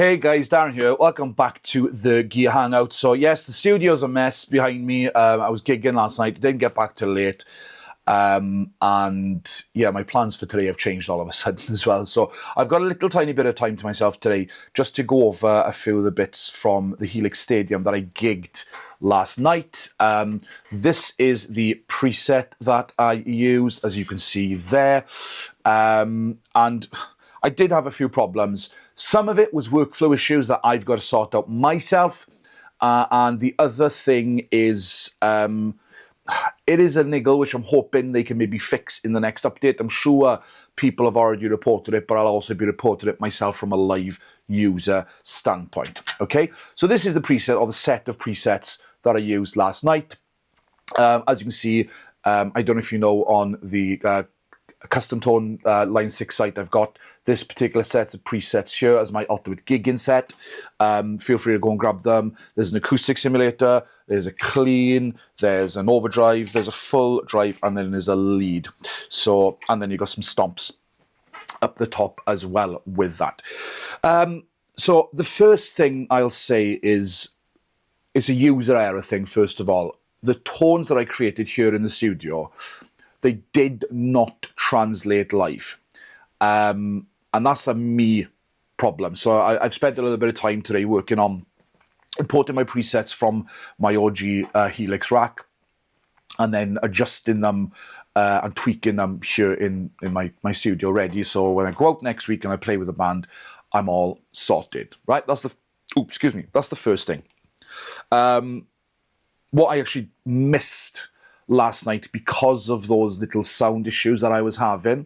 Hey guys, Darren here. Welcome back to the Gear Hangout. So yes, the studio's a mess behind me. I was gigging last night, didn't get back till late. And yeah, my plans for today have changed all of a sudden as well. So I've got a little tiny bit of time to myself today just to go over a few of the bits from the Helix Stadium that I gigged last night. This is the preset that I used, as you can see there. And I did have a few problems. Some of it was workflow issues that I've got to sort out myself. And the other thing is, it is a niggle which I'm hoping they can maybe fix in the next update. I'm sure people have already reported it, but I'll also be reporting it myself from a live user standpoint. Okay, so this is the preset, or the set of presets that I used last night. As you can see, I don't know if you know, on the custom tone line 6 site, I've got this particular set of presets here as my ultimate gigging set. Feel free to go and grab them. There's an acoustic simulator, there's a clean, there's an overdrive, there's a full drive, and then there's a lead. So, and then you've got some stomps up the top as well with that. So the first thing I'll say is, it's a user error thing, first of all. The tones that I created here in the studio, they did not translate live. And that's a me problem. So I've spent a little bit of time today working on importing my presets from my OG Helix rack and then adjusting them and tweaking them here in my studio ready. So when I go out next week and I play with the band, I'm all sorted, right? That's the, that's the first thing. What I actually missed last night because of those little sound issues that I was having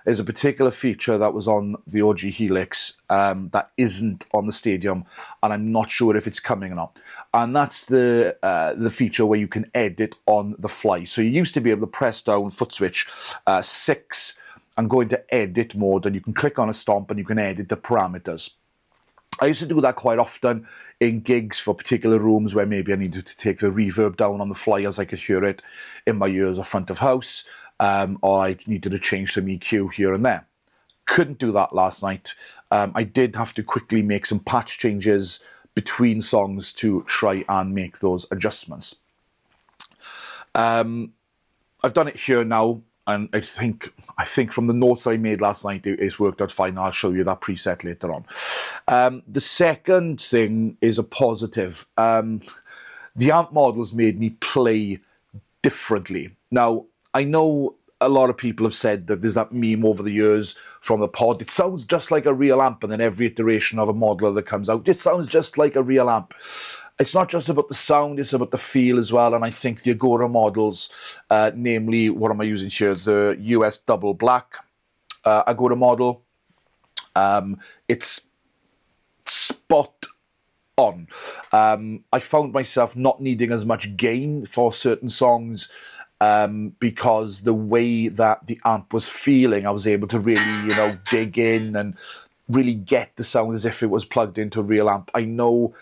is a particular feature that was on the OG Helix that isn't on the Stadium, and I'm not sure if it's coming or not. And that's the feature where you can edit on the fly. So you used to be able to press down footswitch 6 and go into edit mode, and you can click on a stomp and you can edit the parameters. I used to do that quite often in gigs for particular rooms where maybe I needed to take the reverb down on the fly as I could hear it in my ears or front of house, or I needed to change some EQ here and there. Couldn't do that last night. I did have to quickly make some patch changes between songs to try and make those adjustments. I've done it here now. And I think from the notes I made last night, it's worked out fine. I'll show you that preset later on. The second thing is a positive. The amp models made me play differently. Now, I know a lot of people have said that there's that meme over the years from the pod. It sounds just like a real amp, and then every iteration of a modeler that comes out, it sounds just like a real amp. It's not just about the sound, it's about the feel as well. And I think the Agora models, namely, what am I using here? The US Double Black Agora model. It's spot on. I found myself not needing as much gain for certain songs because the way that the amp was feeling, I was able to really, dig in and really get the sound as if it was plugged into a real amp. I know,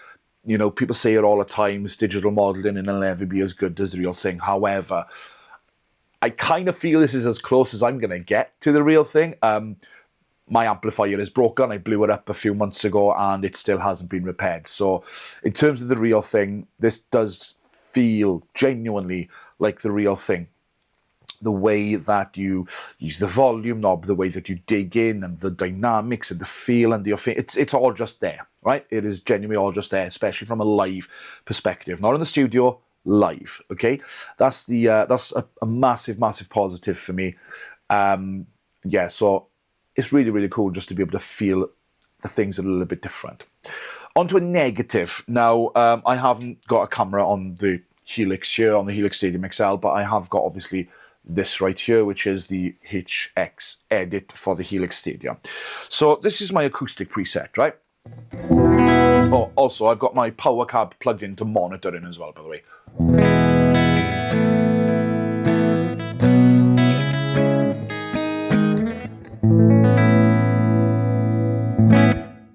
people say it all the time, it's digital modeling and it'll never be as good as the real thing. However, I kind of feel this is as close as I'm going to get to the real thing. My amplifier is broken. I blew it up a few months ago and it still hasn't been repaired. So in terms of the real thing, this does feel genuinely like the real thing. The way that you use the volume knob, the way that you dig in, and the dynamics and the feel and it's all just there, right? It is genuinely all just there, especially from a live perspective, not in the studio, live. Okay, that's a massive positive for me. Yeah, so it's really, really cool just to be able to feel the things a little bit different. On to a negative. Now, I haven't got a camera on the Helix here, on the Helix Stadium XL, but I have got, obviously, this right here, which is the HX edit for the Helix Stadium. So this is my acoustic preset, right? Oh, also, I've got my power cab plugged into monitoring as well, by the way.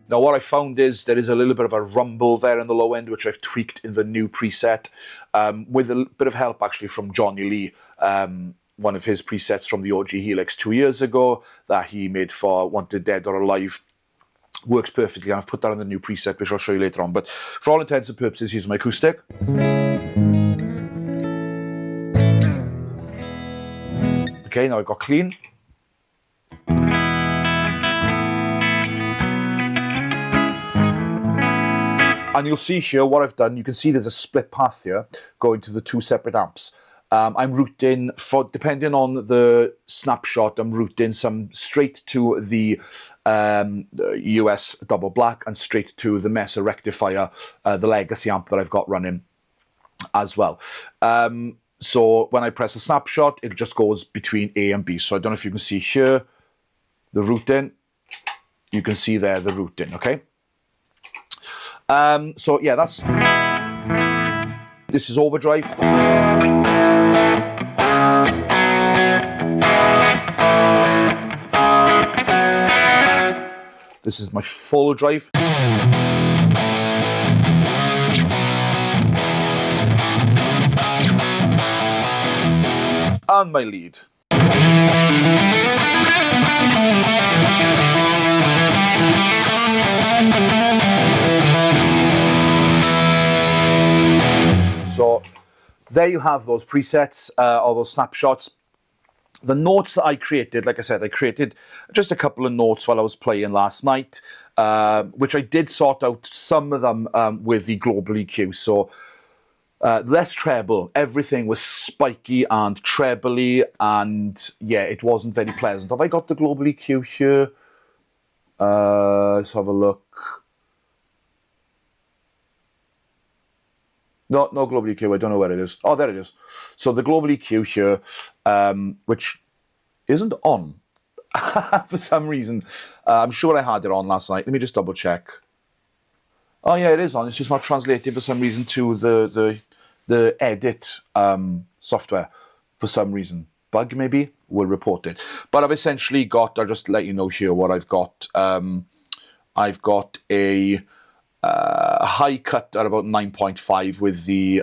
Now, what I found is there is a little bit of a rumble there in the low end, which I've tweaked in the new preset, with a bit of help, actually, from Johnny Lee, one of his presets from the OG Helix 2 years ago that he made for Wanted Dead or Alive. works perfectly, and I've put that on the new preset, which I'll show you later on. But for all intents and purposes, here's my acoustic. Okay, now I've got clean. And you'll see here what I've done. You can see there's a split path here going to the two separate amps. I'm routing, depending on the snapshot, I'm routing some straight to the US double black and straight to the Mesa rectifier, the legacy amp that I've got running as well. So when I press a snapshot, it just goes between A and B. So I don't know if you can see here the routing. You can see there the routing, okay? So yeah, this is overdrive. This is my full drive. And my lead. So there you have those presets, or those snapshots. The notes that I created, like I said, I created just a couple of notes while I was playing last night, which I did sort out some of them with the global EQ. So less treble, everything was spiky and trebly, and yeah, it wasn't very pleasant. Have I got the global EQ here? Let's have a look. No global EQ, I don't know where it is. Oh, there it is. So the global EQ here, which isn't on for some reason. I'm sure I had it on last night. Let me just double check. Oh yeah, it is on. It's just not translated for some reason to the edit software for some reason. Bug maybe? We'll report it. But I've essentially got, I'll just let you know here what I've got. I've got a high cut at about 9.5 with the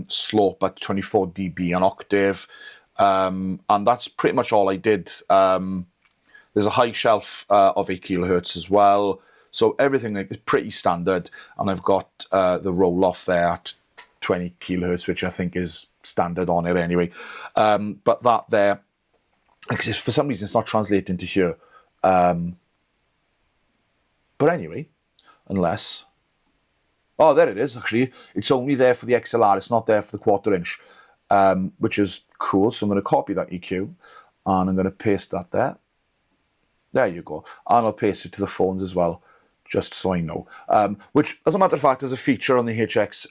slope at 24 dB an octave. And that's pretty much all I did. There's a high shelf of 8 kilohertz as well. So everything is pretty standard. And I've got the roll off there at 20 kilohertz, which I think is standard on it anyway. But that there, for some reason, it's not translating to here. But anyway, unless... Oh, there it is, actually. It's only there for the XLR. It's not there for the 1/4 inch, which is cool. So I'm going to copy that EQ, and I'm going to paste that there. There you go. And I'll paste it to the phones as well, just so I know. Which, as a matter of fact, is a feature on the HX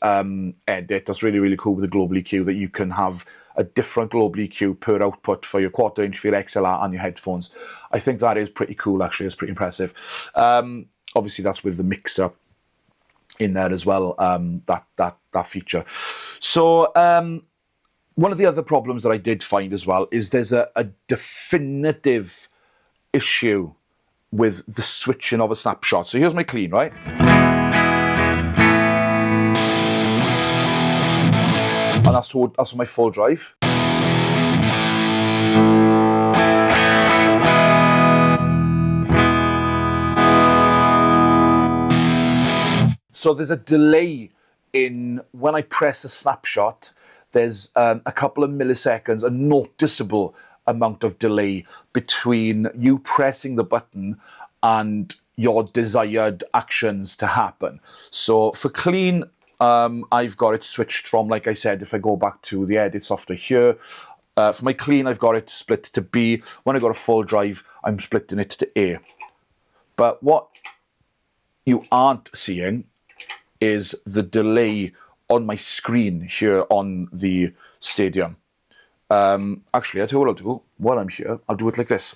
edit that's really, really cool with the global EQ, that you can have a different global EQ per output for your 1/4 inch, for your XLR, and your headphones. I think that is pretty cool, actually. It's pretty impressive. Obviously, that's with the mixer in there as well, that feature. So one of the other problems that I did find as well is there's a definitive issue with the switching of a snapshot. So here's my clean, right? And that's for my full drive. So there's a delay in when I press a snapshot. There's a couple of milliseconds, a noticeable amount of delay between you pressing the button and your desired actions to happen. So for clean, I've got it switched from, like I said, if I go back to the edit software here, for my clean, I've got it split to B. When I got a full drive, I'm splitting it to A. But what you aren't seeing is the delay on my screen here on the Stadium. Actually, I tell you what I'll do. While I'm here, I'll do it like this.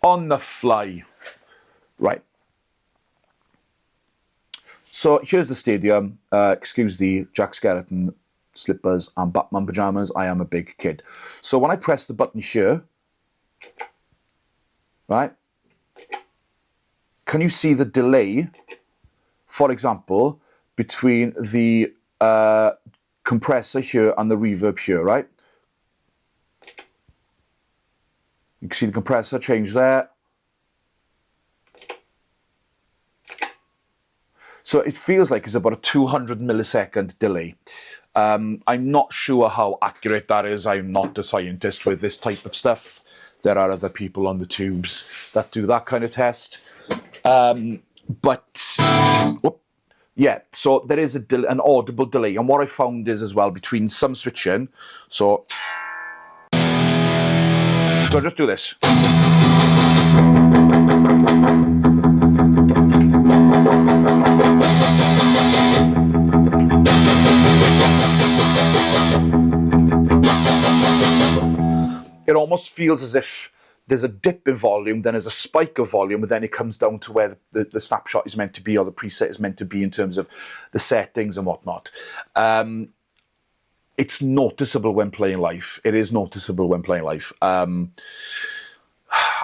On the fly. Right. So here's the Stadium. Excuse the Jack Skeleton slippers and Batman pajamas. I am a big kid. So when I press the button here, right, can you see the delay, for example, between the compressor here and the reverb here, right? You can see the compressor change there. So it feels like it's about a 200 millisecond delay. I'm not sure how accurate that is. I'm not a scientist with this type of stuff. There are other people on the tubes that do that kind of test. Yeah, so there is an audible delay. And what I found is as well between some switching. So I'll just do this. It almost feels as if there's a dip in volume, then there's a spike of volume, and then it comes down to where the snapshot is meant to be, or the preset is meant to be in terms of the settings and whatnot. It's noticeable when playing live. It is noticeable when playing live. I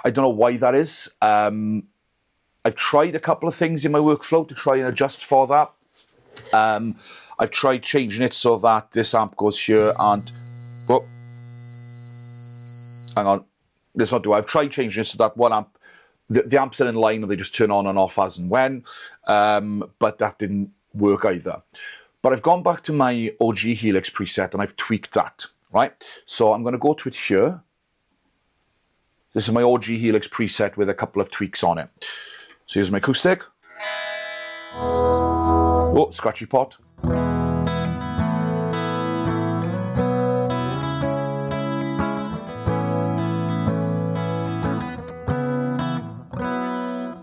don't know why that is. I've tried a couple of things in my workflow to try and adjust for that. I've tried changing it so that this amp goes here and... Whoop. Hang on. Let's not do it. I've tried changing it so that one amp... The amps are in line and they just turn on and off as and when. But that didn't work either. But I've gone back to my OG Helix preset and I've tweaked that, right? So I'm going to go to it here. This is my OG Helix preset with a couple of tweaks on it. So here's my acoustic. Oh, scratchy pot.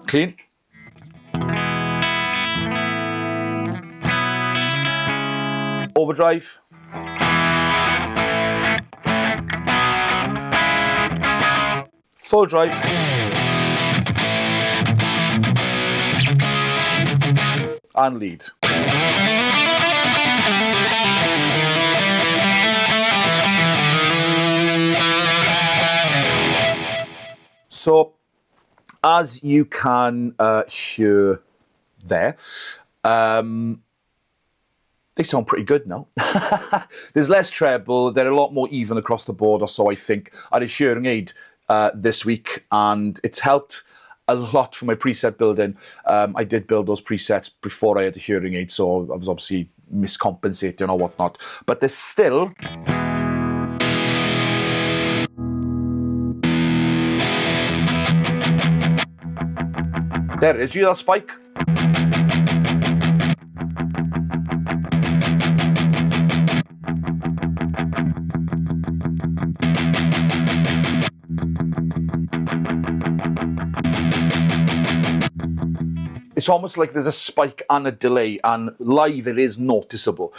Clean. Overdrive. Full drive. And lead. So, as you can hear there, they sound pretty good now. There's less treble, they're a lot more even across the board, or so I think. I had a hearing aid this week, and it's helped a lot for my preset building. I did build those presets before I had a hearing aid, so I was obviously miscompensating or whatnot. But there's still... There it is, you hear that spike? It's almost like there's a spike and a delay, and live it is noticeable.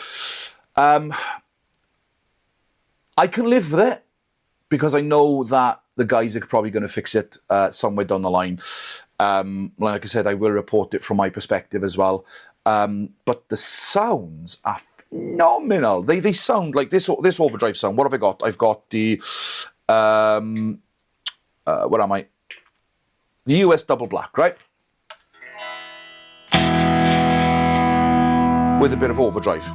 I can live with it because I know that the guys are probably going to fix it somewhere down the line. Like I said, I will report it from my perspective as well. But the sounds are phenomenal. They sound like this overdrive sound. What have I got? I've got the what am I? The US double black, right? With a bit of overdrive.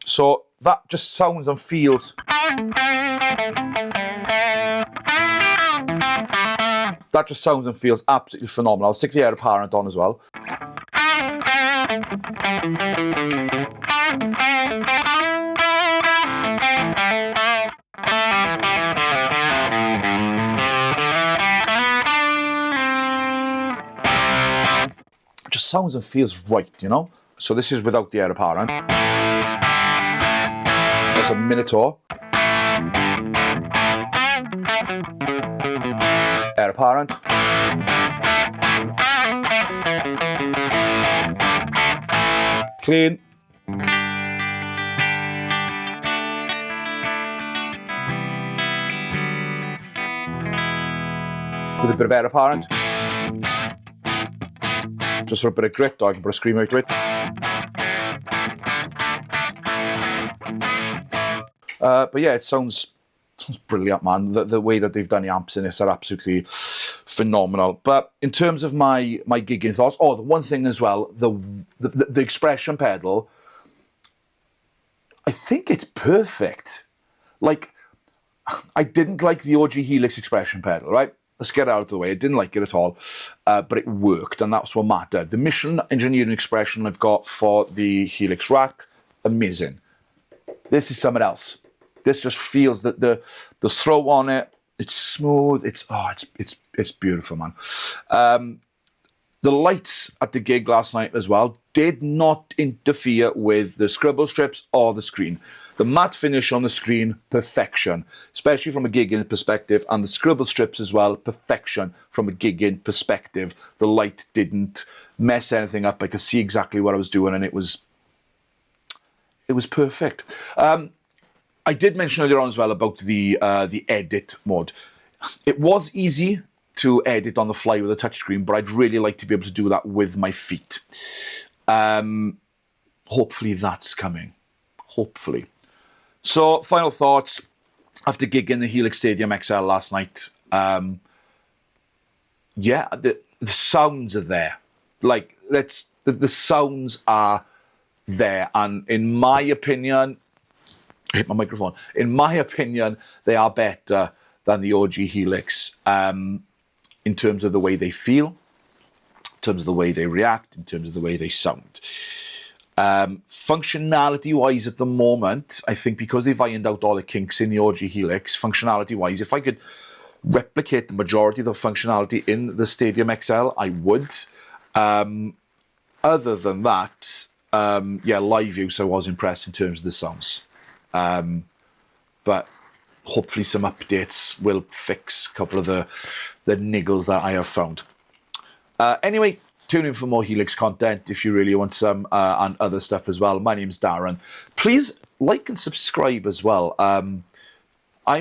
So that just sounds and feels. That just sounds and feels absolutely phenomenal. I'll stick the air apparent on as well. It just sounds and feels right, you know? So this is without the air apparent. There's a Minotaur. Air apparent. Clean. With a bit of air apparent. Just for a bit of grit, or I can put a scream out to it. But yeah, it sounds It's brilliant, man. The way that they've done the amps in this are absolutely phenomenal. But in terms of my gigging thoughts, the one thing as well, the expression pedal, I think it's perfect. Like, I didn't like the OG Helix expression pedal, right? Let's get it out of the way. I didn't like it at all, but it worked, and that's what mattered. The mission engineering expression I've got for the Helix rack, amazing. This is something else. This just feels that the throw on it, it's smooth. It's beautiful, man. The lights at the gig last night as well did not interfere with the scribble strips or the screen. The matte finish on the screen, perfection, especially from a gigging perspective, and the scribble strips as well, perfection from a gigging perspective. The light didn't mess anything up. I could see exactly what I was doing, and it was perfect. I did mention earlier on as well about the edit mode. It was easy to edit on the fly with a touchscreen, but I'd really like to be able to do that with my feet. Hopefully that's coming. Hopefully. So, final thoughts after gigging the Helix Stadium XL last night. The sounds are there. Like, the sounds are there, and in my opinion, I hit my microphone. In my opinion, they are better than the OG Helix in terms of the way they feel, in terms of the way they react, in terms of the way they sound. Functionality-wise at the moment, I think because they've ironed out all the kinks in the OG Helix, functionality-wise, if I could replicate the majority of the functionality in the Stadium XL, I would. Other than that, live use, I was impressed in terms of the sounds. But hopefully some updates will fix a couple of the niggles that I have found. Anyway, tune in for more Helix content if you really want some, and other stuff as well. My name's Darren. Please like and subscribe as well. I'm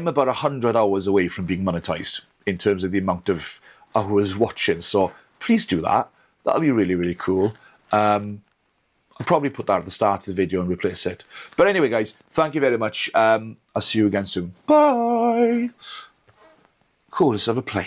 about 100 hours away from being monetized in terms of the amount of hours watching. So please do that. That'll be really, really cool. I'll probably put that at the start of the video and replace it. But anyway, guys, thank you very much. I'll see you again soon. Bye. Cool, let's have a play.